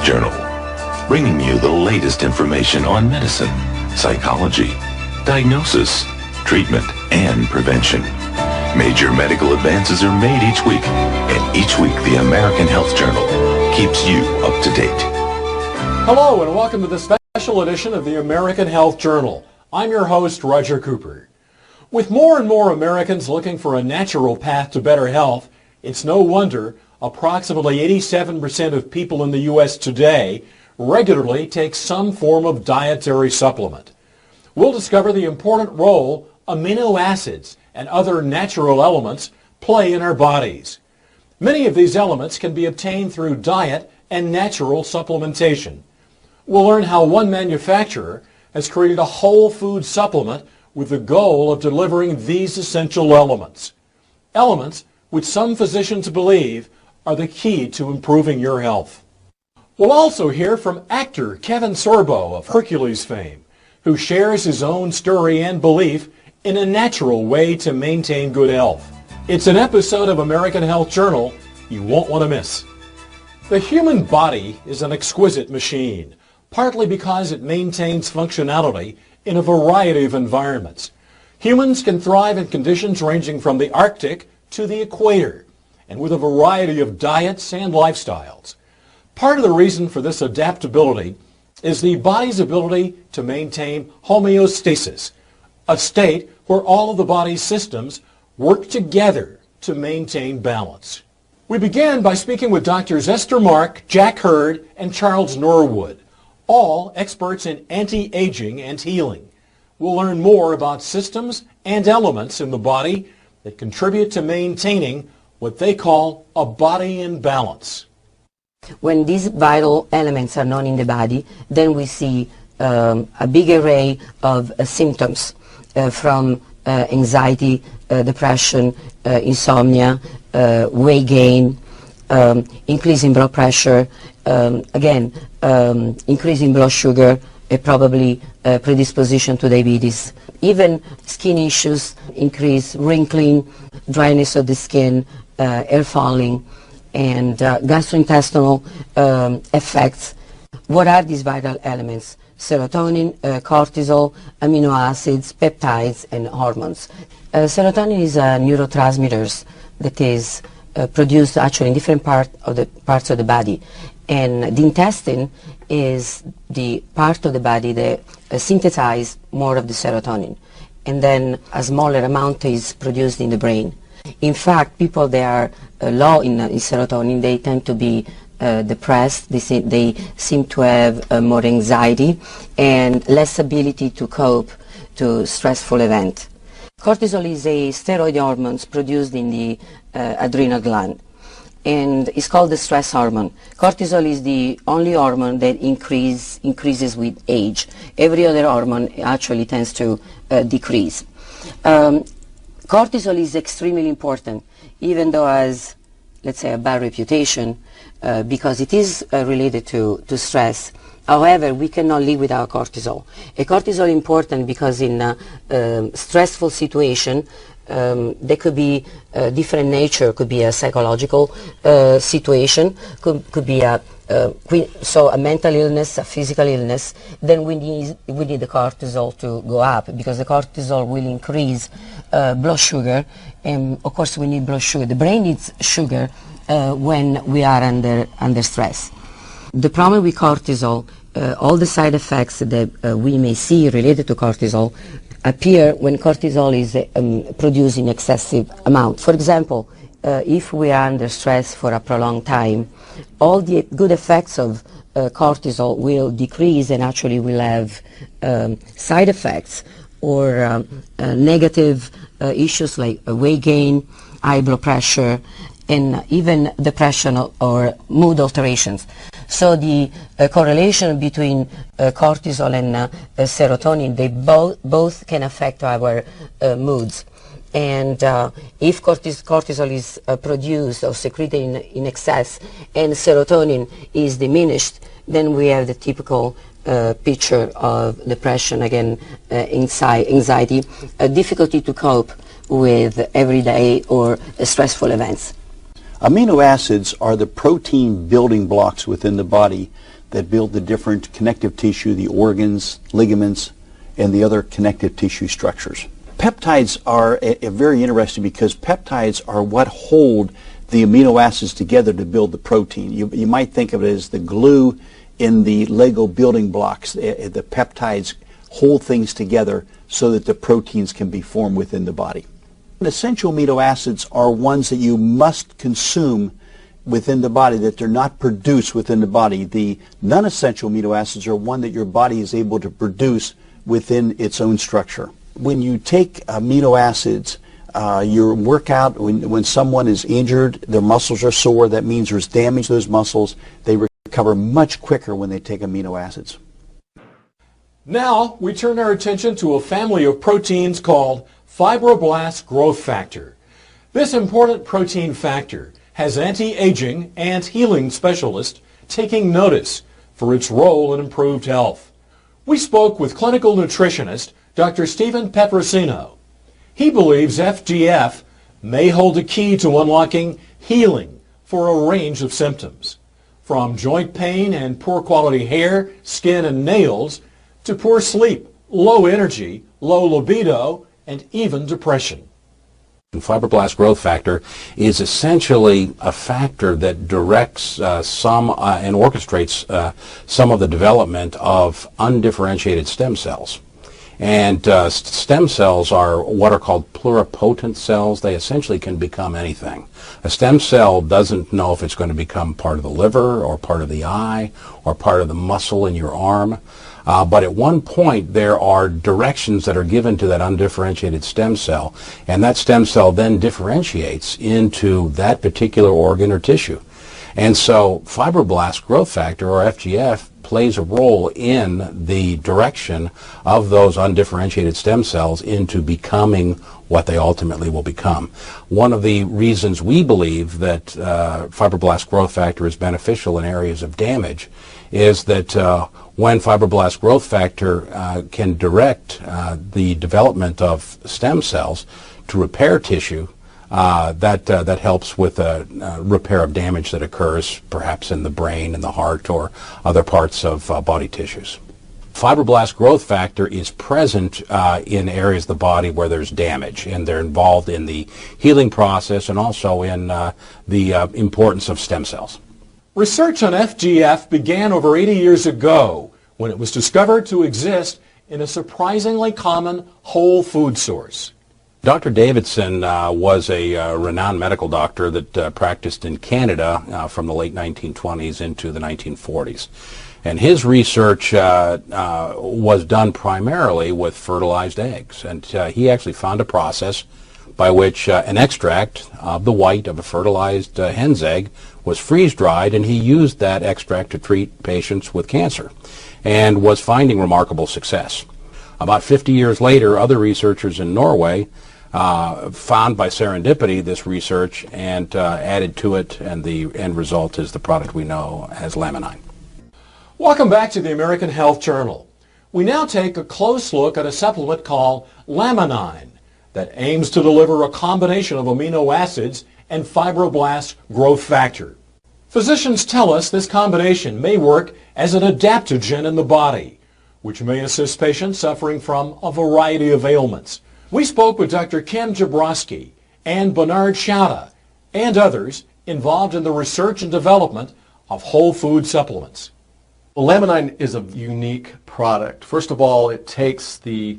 Journal, bringing you the latest information on medicine, psychology, diagnosis, treatment, and prevention. Major medical advances are made each week, and each week the American Health Journal keeps you up to date. Hello, and welcome to the special edition of the American Health Journal. I'm your host, Roger Cooper. With more and more Americans looking for a natural path to better health, it's no wonder approximately 87% of people in the U.S. today regularly take some form of dietary supplement. We'll discover the important role amino acids and other natural elements play in our bodies. Many of these elements can be obtained through diet and natural supplementation. We'll learn how one manufacturer has created a whole food supplement with the goal of delivering these essential elements. Elements which some physicians believe are the key to improving your health. We'll also hear from actor Kevin Sorbo of Hercules fame, who shares his own story and belief in a natural way to maintain good health. It's an episode of American Health Journal you won't want to miss. The human body is an exquisite machine, partly because it maintains functionality in a variety of environments. Humans can thrive in conditions ranging from the Arctic to the equator, and with a variety of diets and lifestyles. Part of the reason for this adaptability is the body's ability to maintain homeostasis, a state where all of the body's systems work together to maintain balance. We began by speaking with Drs. Esther Mark, Jack Hurd, and Charles Norwood, all experts in anti-aging and healing. We'll learn more about systems and elements in the body that contribute to maintaining what they call a body in balance. When these vital elements are known in the body, then we see a big array of symptoms from anxiety, depression, insomnia, weight gain, increase in blood pressure, increase in blood sugar, probably predisposition to diabetes. Even skin issues, increase wrinkling, dryness of the skin, hair falling, and gastrointestinal effects. What are these vital elements? Serotonin, cortisol, amino acids, peptides, and hormones. Serotonin is a neurotransmitter that is produced actually in different parts of the body. And the intestine is the part of the body that synthesizes more of the serotonin. And then a smaller amount is produced in the brain. In fact, people that are low in serotonin, they tend to be depressed. They seem to have more anxiety and less ability to cope to stressful events. Cortisol is a steroid hormone produced in the adrenal gland, and it's called the stress hormone. Cortisol is the only hormone that increases with age. Every other hormone actually tends to decrease. Cortisol is extremely important, even though it has, let's say, a bad reputation, because it is related to stress. However, we cannot live without cortisol. Cortisol is important because in a stressful situation, there could be different nature. Could be a psychological situation, could be a mental illness, a physical illness. Then we need the cortisol to go up, because the cortisol will increase blood sugar, and of course we need blood sugar. The brain needs sugar when we are under stress. The problem with cortisol, all the side effects that we may see related to cortisol appear when cortisol is produced in excessive amount. For example, if we are under stress for a prolonged time, all the good effects of cortisol will decrease, and actually will have side effects or negative issues like weight gain, high blood pressure, and even depression or mood alterations. So the correlation between cortisol and serotonin, they both can affect our moods. And if cortisol is produced or secreted in excess and serotonin is diminished, then we have the typical picture of depression, again, anxiety, a difficulty to cope with everyday or stressful events. Amino acids are the protein building blocks within the body that build the different connective tissue, the organs, ligaments, and the other connective tissue structures. Peptides are very interesting because peptides are what hold the amino acids together to build the protein. You might think of it as the glue in the Lego building blocks. The peptides hold things together so that the proteins can be formed within the body. Essential amino acids are ones that you must consume within the body, that they're not produced within the body. The non-essential amino acids are one that your body is able to produce within its own structure. When you take amino acids, your workout, when someone is injured, their muscles are sore, that means there's damage to those muscles. They recover much quicker when they take amino acids. Now we turn our attention to a family of proteins called fibroblast growth factor. This important protein factor has anti-aging and healing specialists taking notice for its role in improved health. We spoke with clinical nutritionist Dr. Stephen Petrosino. He believes FGF may hold a key to unlocking healing for a range of symptoms, from joint pain and poor quality hair, skin, and nails, to poor sleep, low energy, low libido, and even depression. Fibroblast growth factor is essentially a factor that directs and orchestrates some of the development of undifferentiated stem cells. And stem cells are what are called pluripotent cells. They essentially can become anything. A stem cell doesn't know if it's going to become part of the liver or part of the eye or part of the muscle in your arm. But at one point, there are directions that are given to that undifferentiated stem cell, and that stem cell then differentiates into that particular organ or tissue. And so fibroblast growth factor, or FGF, plays a role in the direction of those undifferentiated stem cells into becoming what they ultimately will become. One of the reasons we believe that fibroblast growth factor is beneficial in areas of damage is that when fibroblast growth factor can direct the development of stem cells to repair tissue, that helps with repair of damage that occurs perhaps in the brain, in the heart, or other parts of body tissues. Fibroblast growth factor is present in areas of the body where there's damage, and they're involved in the healing process and also in the importance of stem cells. Research on FGF began over 80 years ago when it was discovered to exist in a surprisingly common whole food source. Dr. Davidson was a renowned medical doctor that practiced in Canada from the late 1920s into the 1940s. And his research was done primarily with fertilized eggs. And he actually found a process by which an extract of the white of a fertilized hen's egg was freeze-dried, and he used that extract to treat patients with cancer and was finding remarkable success. About 50 years later, other researchers in Norway found by serendipity this research and added to it, and the end result is the product we know as Laminine. Welcome back to the American Health Journal. We now take a close look at a supplement called Laminine that aims to deliver a combination of amino acids and fibroblast growth factor. Physicians tell us this combination may work as an adaptogen in the body, which may assist patients suffering from a variety of ailments. We spoke with Dr. Kim Jabrowski and Bernard Schauda and others involved in the research and development of whole food supplements. Well, Laminine is a unique product. First of all, it takes the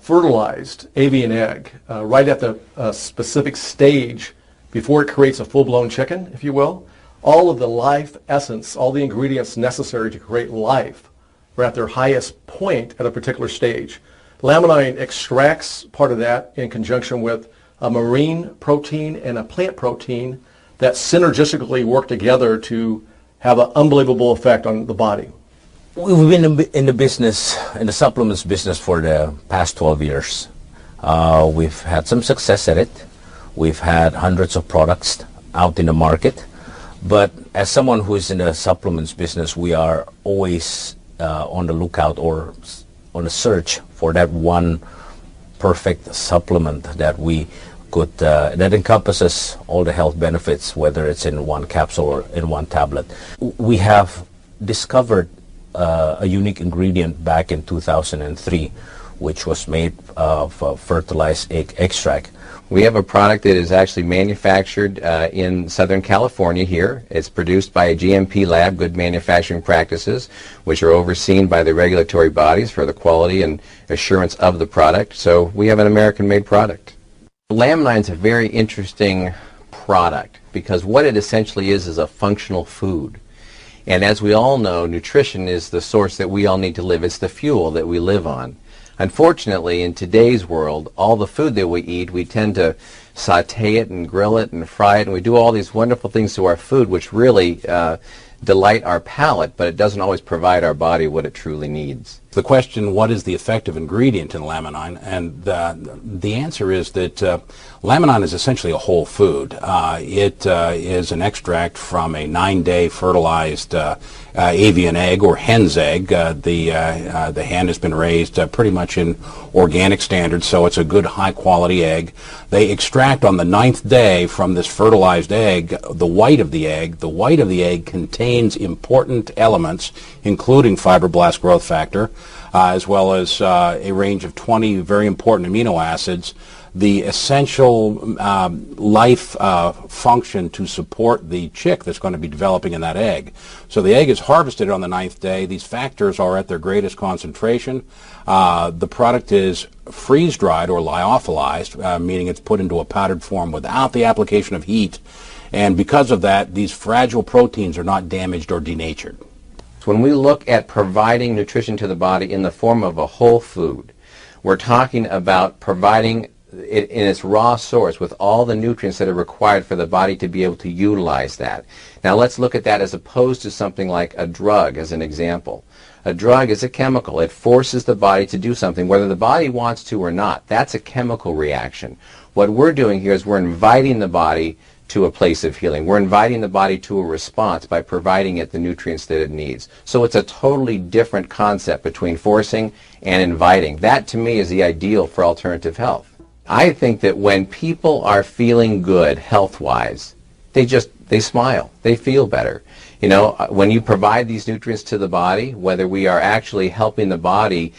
fertilized avian egg right at the specific stage before it creates a full-blown chicken, if you will. All of the life essence, all the ingredients necessary to create life are at their highest point at a particular stage. Laminine extracts part of that in conjunction with a marine protein and a plant protein that synergistically work together to have an unbelievable effect on the body. We've been in the business, in the supplements business for the past 12 years. We've had some success at it. We've had hundreds of products out in the market. But as someone who is in the supplements business, we are always on the lookout or on a search for that one perfect supplement that we could, that encompasses all the health benefits, whether it's in one capsule or in one tablet. We have discovered a unique ingredient back in 2003, which was made of fertilized egg extract. We have a product that is actually manufactured in Southern California here. It's produced by a GMP lab, Good Manufacturing Practices, which are overseen by the regulatory bodies for the quality and assurance of the product. So we have an American-made product. Laminine is a very interesting product because what it essentially is a functional food. And as we all know, nutrition is the source that we all need to live. It's the fuel that we live on. Unfortunately, in today's world, all the food that we eat, we tend to saute it and grill it and fry it, and we do all these wonderful things to our food which really delight our palate, but it doesn't always provide our body what it truly needs. The question, what is the effective ingredient in laminine? And the answer is that laminine is essentially a whole food. It is an extract from a 9-day fertilized avian egg or hen's egg. The hen has been raised pretty much in organic standards, so it's a good high-quality egg. They extract on the 9th day from this fertilized egg the white of the egg. The white of the egg contains important elements, including fibroblast growth factor, as well as a range of 20 very important amino acids, the essential life function to support the chick that's going to be developing in that egg. So the egg is harvested on the 9th day. These factors are at their greatest concentration. The product is freeze-dried or lyophilized, meaning it's put into a powdered form without the application of heat. And because of that, these fragile proteins are not damaged or denatured. When we look at providing nutrition to the body in the form of a whole food, we're talking about providing it in its raw source with all the nutrients that are required for the body to be able to utilize that. Now let's look at that as opposed to something like a drug as an example. A drug is a chemical. It forces the body to do something, whether the body wants to or not. That's a chemical reaction. What we're doing here is we're inviting the body to a place of healing. We're inviting the body to a response by providing it the nutrients that it needs. So it's a totally different concept between forcing and inviting. That to me is the ideal for alternative health. I think that when people are feeling good health-wise, they smile, they feel better. You know, when you provide these nutrients to the body, whether we are actually helping the body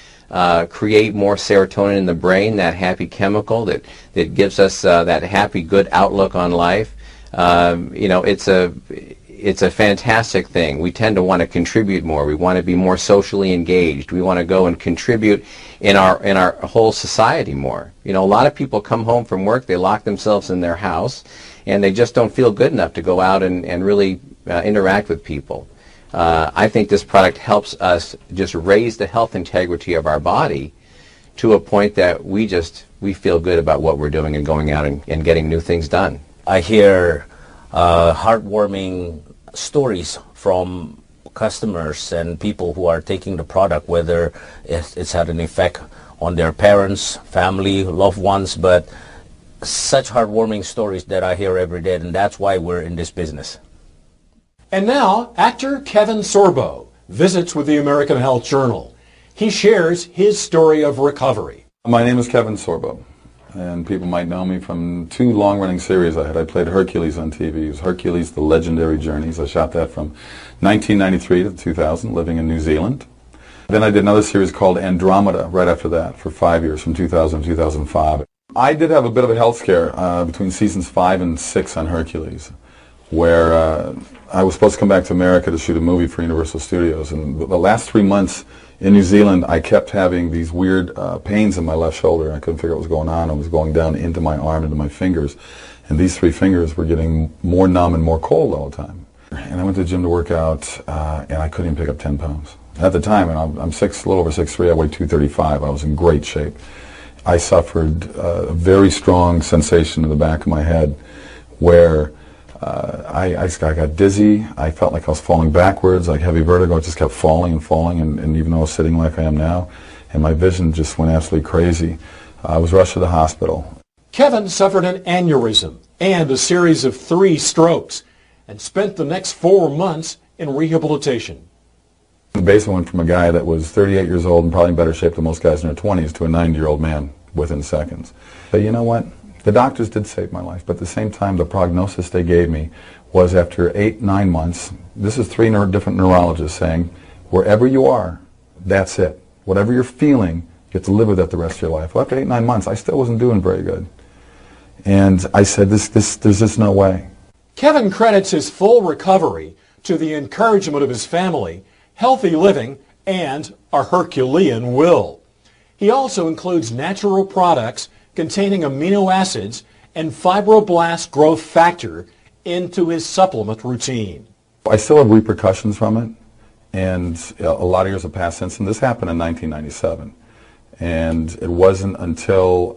create more serotonin in the brain, that happy chemical that gives us that happy, good outlook on life, you know, it's a fantastic thing. We tend to want to contribute more. We want to be more socially engaged. We want to go and contribute in our whole society more. You know, a lot of people come home from work, they lock themselves in their house, and they just don't feel good enough to go out and really interact with people. I think this product helps us just raise the health integrity of our body to a point that we feel good about what we're doing and going out and getting new things done. I hear heartwarming stories from customers and people who are taking the product, whether it's had an effect on their parents, family, loved ones, but such heartwarming stories that I hear every day, and that's why we're in this business. And now, actor Kevin Sorbo visits with the American Health Journal. He shares his story of recovery. My name is Kevin Sorbo, and people might know me from 2 long-running series I had. I played Hercules on TV. It was Hercules, The Legendary Journeys. I shot that from 1993 to 2000, living in New Zealand. Then I did another series called Andromeda right after that for 5 years, from 2000 to 2005. I did have a bit of a health scare between seasons 5 and 6 on Hercules, where I was supposed to come back to America to shoot a movie for Universal Studios, and the last 3 months in New Zealand I kept having these weird pains in my left shoulder. I couldn't figure out what was going on. It was going down into my arm, into my fingers, and these 3 fingers were getting more numb and more cold all the time. And I went to the gym to work out, and I couldn't even pick up 10 pounds. At the time, and I'm a little over 6'3", I weighed 235. I was in great shape. I suffered a very strong sensation in the back of my head where I got dizzy. I felt like I was falling backwards, like heavy vertigo. I just kept falling and falling, and even though I was sitting like I am now, and my vision just went absolutely crazy. I was rushed to the hospital. Kevin suffered an aneurysm and a series of 3 strokes and spent the next 4 months in rehabilitation. Basically went from a guy that was 38 years old and probably in better shape than most guys in their 20s to a 90-year-old man within seconds. But you know what? The doctors did save my life, but at the same time, the prognosis they gave me was after 8-9 months, this is 3 different neurologists saying, wherever you are, that's it. Whatever you're feeling, you have to live with that the rest of your life. Well, after 8-9 months, I still wasn't doing very good. And I said, there's just no way. Kevin credits his full recovery to the encouragement of his family, healthy living, and a Herculean will. He also includes natural products containing amino acids and fibroblast growth factor into his supplement routine. I still have repercussions from it, and a lot of years have passed since, and this happened in 1997. And it wasn't until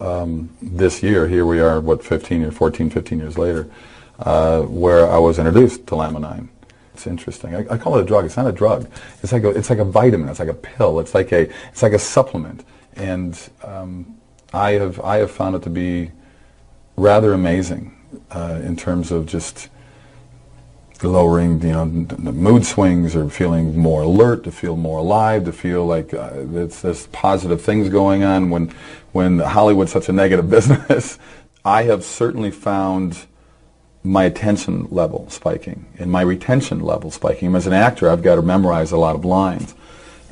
this year, here we are, 15 years later, where I was introduced to Laminine. It's interesting. I call it a drug. It's not a drug. It's like a vitamin. It's like a pill. It's like a supplement. And I have found it to be rather amazing in terms of just lowering, the mood swings, or feeling more alert, to feel more alive, to feel like there's positive things going on when Hollywood's such a negative business. I have certainly found my attention level spiking and my retention level spiking. As an actor, I've got to memorize a lot of lines,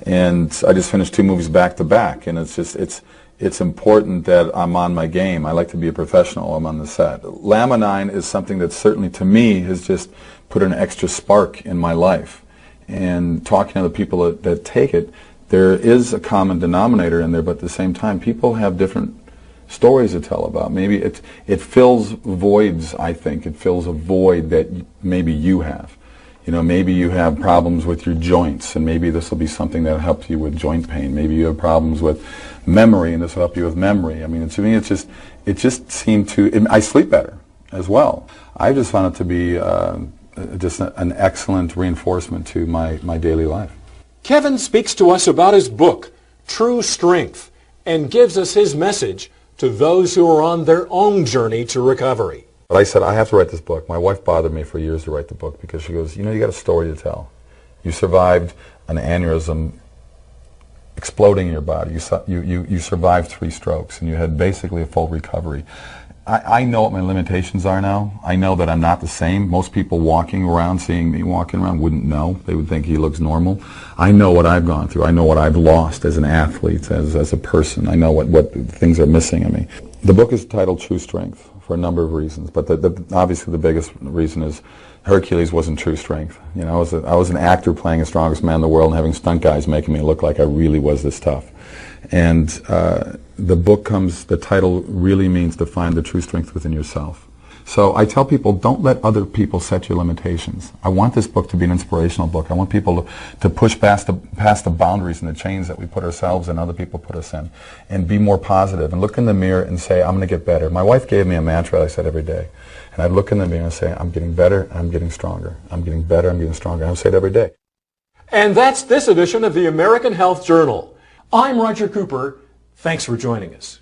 and I just finished 2 movies back to back, and it's important that I'm on my game. I like to be a professional. I'm on the set. Laminine is something that certainly, to me, has just put an extra spark in my life. And talking to other people that take it, there is a common denominator in there, but at the same time, people have different stories to tell about. Maybe it fills voids, I think. It fills a void that maybe you have. Maybe you have problems with your joints, and maybe this will be something that helps you with joint pain. Maybe you have problems with memory, and this will help you with memory. I mean, to me, it just seemed to. I sleep better as well. I just found it to be just an excellent reinforcement to my daily life. Kevin speaks to us about his book, True Strength, and gives us his message to those who are on their own journey to recovery. But I said, I have to write this book. My wife bothered me for years to write the book because she goes, you got a story to tell. You survived an aneurysm exploding in your body. You survived 3 strokes, and you had basically a full recovery. I know what my limitations are now. I know that I'm not the same. Most people walking around, seeing me walking around, wouldn't know. They would think he looks normal. I know what I've gone through. I know what I've lost as an athlete, as a person. I know what things are missing in me. The book is titled True Strength for a number of reasons, but obviously the biggest reason is Hercules wasn't true strength. I was an actor playing the strongest man in the world and having stunt guys making me look like I really was this tough. And the title really means to find the true strength within yourself. So I tell people, don't let other people set your limitations. I want this book to be an inspirational book. I want people to push past the boundaries and the chains that we put ourselves in, other people put us in, and be more positive and look in the mirror and say, I'm going to get better. My wife gave me a mantra that I said every day. And I'd look in the mirror and say, I'm getting better, I'm getting stronger. I'm getting better, I'm getting stronger. I would say it every day. And that's this edition of the American Health Journal. I'm Roger Cooper. Thanks for joining us.